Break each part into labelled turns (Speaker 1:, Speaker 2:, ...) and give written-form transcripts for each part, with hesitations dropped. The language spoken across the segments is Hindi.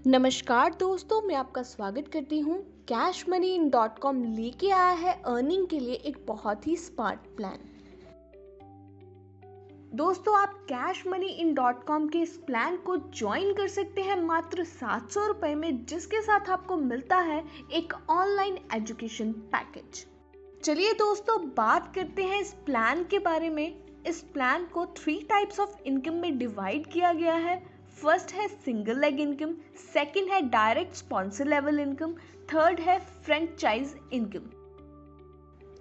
Speaker 1: नमस्कार दोस्तों, मैं आपका स्वागत करती हूँ। cashmoney.com लेके आया है अर्निंग के लिए एक बहुत ही स्मार्ट प्लान। दोस्तों, आप cashmoney.com के इस प्लान को ज्वाइन कर सकते हैं मात्र 700 रुपए में, जिसके साथ आपको मिलता है एक ऑनलाइन एजुकेशन पैकेज। चलिए दोस्तों, बात करते हैं इस प्लान के बारे में। इस प्लान को 3 टाइप्स ऑफ इनकम में डिवाइड किया गया है। फर्स्ट है सिंगल लेग इनकम, सेकंड है direct sponsor level income, third है फ्रेंचाइज इनकम।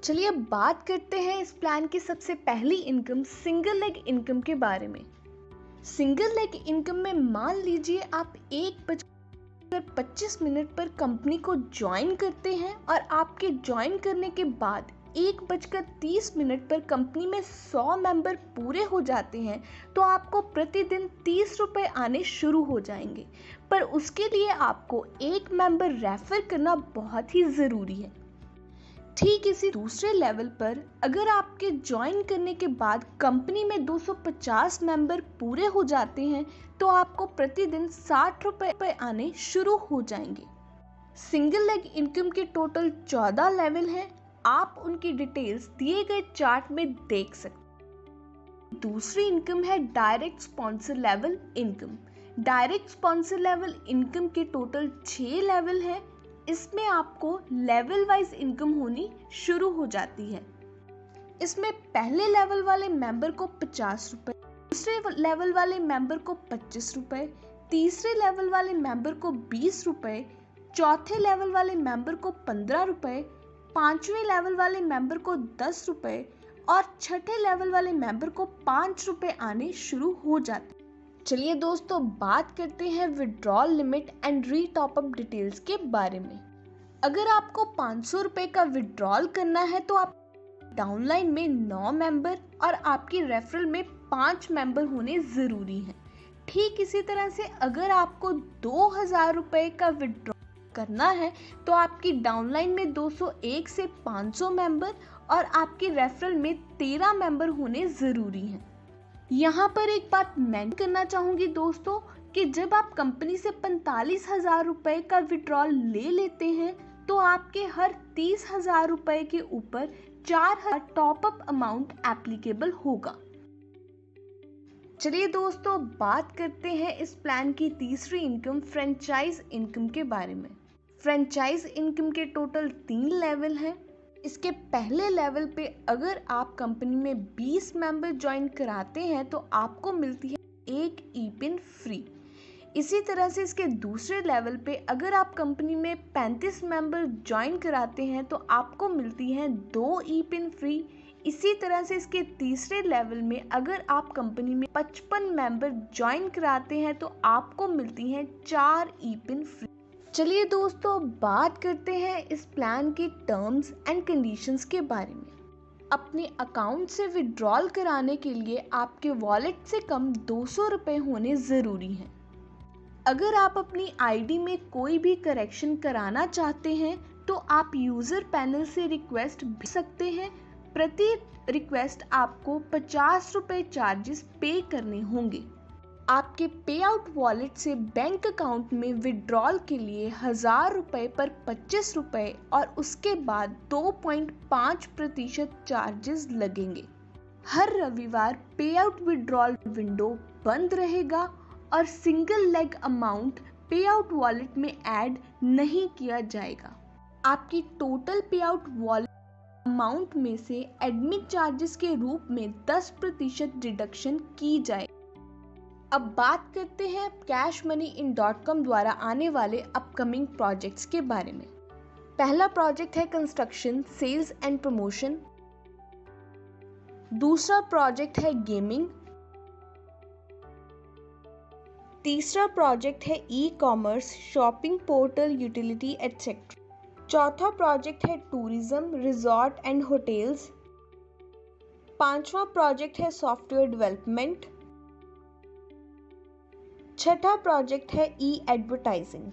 Speaker 1: चलिए बात करते हैं इस प्लान की सबसे पहली इनकम सिंगल लेग इनकम के बारे में। सिंगल लेग इनकम में मान लीजिए आप 1:25 पर कंपनी को ज्वाइन करते हैं और आपके ज्वाइन करने के बाद 1:30 पर कंपनी में 100 मेंबर पूरे हो जाते हैं तो आपको प्रतिदिन 30 रुपए आने शुरू हो जाएंगे। पर उसके लिए आपको एक मेंबर रेफर करना बहुत ही ज़रूरी है। ठीक इसी दूसरे लेवल पर अगर आपके ज्वाइन करने के बाद कंपनी में 250 मेंबर पूरे हो जाते हैं तो आपको प्रतिदिन 60 रुपए आने शुरू हो जाएंगे। सिंगल लेग इनकम के टोटल 14 लेवल हैं। आप उनकी डिटेल्स दिए गए चार्ट में देख सकते। दूसरी इनकम है direct sponsor level income. Direct sponsor level income के टोटल 6 लेवल हैं। इसमें आपको लेवल वाइज इनकम होनी शुरू हो जाती है। इसमें पहले लेवल वाले मेंबर को 50 रुपए, दूसरे लेवल वाले मेंबर को 25 रुपए, तीसरे लेवल वाले मेंबर को 20 रुपए, चौथे लेवल वाले मेंबर को 15 रुपए, पांचवें लेवल वाले मेंबर को 10 रुपए और छठे लेवल वाले मेंबर को 5 रुपए आने शुरू हो जाते। चलिए दोस्तों, बात करते हैं withdrawal limit and re top up details के बारे में। अगर आपको 500 रुपए का विड्रॉल करना है तो आप डाउनलाइन में 9 मेंबर और आपकी रेफरल में 5 मेंबर होने ज़रूरी हैं। ठीक इसी तरह से अगर आपको 2000 रुपए का विड्रॉल करना है तो आपकी डाउनलाइन में 201 से 500 मेंबर और आपकी रेफरल में 13 मेंबर होने ज़रूरी हैं। यहाँ पर एक बात मैं करना चाहूँगी दोस्तों कि जब आप कंपनी से 45,000 रुपए का विड्रॉल ले लेते हैं तो आपके हर 30,000 रुपए के ऊपर 4,000 टॉपअप अमाउंट एप्लीकेबल होगा। चलिए दोस्तों, बात करते हैं इस प्लान की तीसरी इनकम फ्रेंचाइज इनकम के बारे में। फ्रेंचाइज इनकम के टोटल 3 लेवल हैं। इसके पहले लेवल पे अगर आप कंपनी में 20 मेंबर ज्वाइन कराते हैं तो आपको मिलती है एक ई-पिन फ्री। इसी तरह से इसके दूसरे लेवल पे अगर आप कंपनी में 35 मेंबर ज्वाइन कराते हैं तो आपको मिलती हैं 2 ई-पिन फ्री। इसी तरह से इसके तीसरे लेवल में अगर आप कंपनी में 55 मेंबर ज्वाइन कराते हैं तो आपको मिलती हैं 4 ई-पिन फ्री। चलिए दोस्तों, बात करते हैं इस प्लान की टर्म्स एंड कंडीशंस के बारे में। अपने अकाउंट से विड्रॉल कराने के लिए आपके वॉलेट से कम 200 रुपये होने ज़रूरी हैं। अगर आप अपनी आईडी में कोई भी करेक्शन कराना चाहते हैं तो आप यूज़र पैनल से रिक्वेस्ट भेज सकते हैं। प्रति रिक्वेस्ट आपको 50 रुपये चार्जेस पे करने होंगे। आपके पे आउट वॉलेट से बैंक अकाउंट में विड्रॉल के लिए 1000 रुपये पर 25 रुपये और उसके बाद 2.5% चार्जेस लगेंगे। हर रविवार पे आउट विड्रॉल विंडो बंद रहेगा और सिंगल लेग अमाउंट पे आउट वॉलेट में ऐड नहीं किया जाएगा। आपकी टोटल पे आउट वॉलेट अमाउंट में से एडमिट चार्जेस के रूप में 10% डिडक्शन की जाए। अब बात करते हैं cashmoney.com द्वारा आने वाले अपकमिंग प्रोजेक्ट्स के बारे में। पहला प्रोजेक्ट है कंस्ट्रक्शन, सेल्स एंड प्रमोशन। दूसरा प्रोजेक्ट है गेमिंग। तीसरा प्रोजेक्ट है e commerce, shopping portal, utility etcetera. चौथा प्रोजेक्ट है टूरिज्म, रिजॉर्ट एंड होटल्स। पांचवा प्रोजेक्ट है सॉफ्टवेयर डेवलपमेंट। छठा प्रोजेक्ट है ई एडवर्टाइजिंग।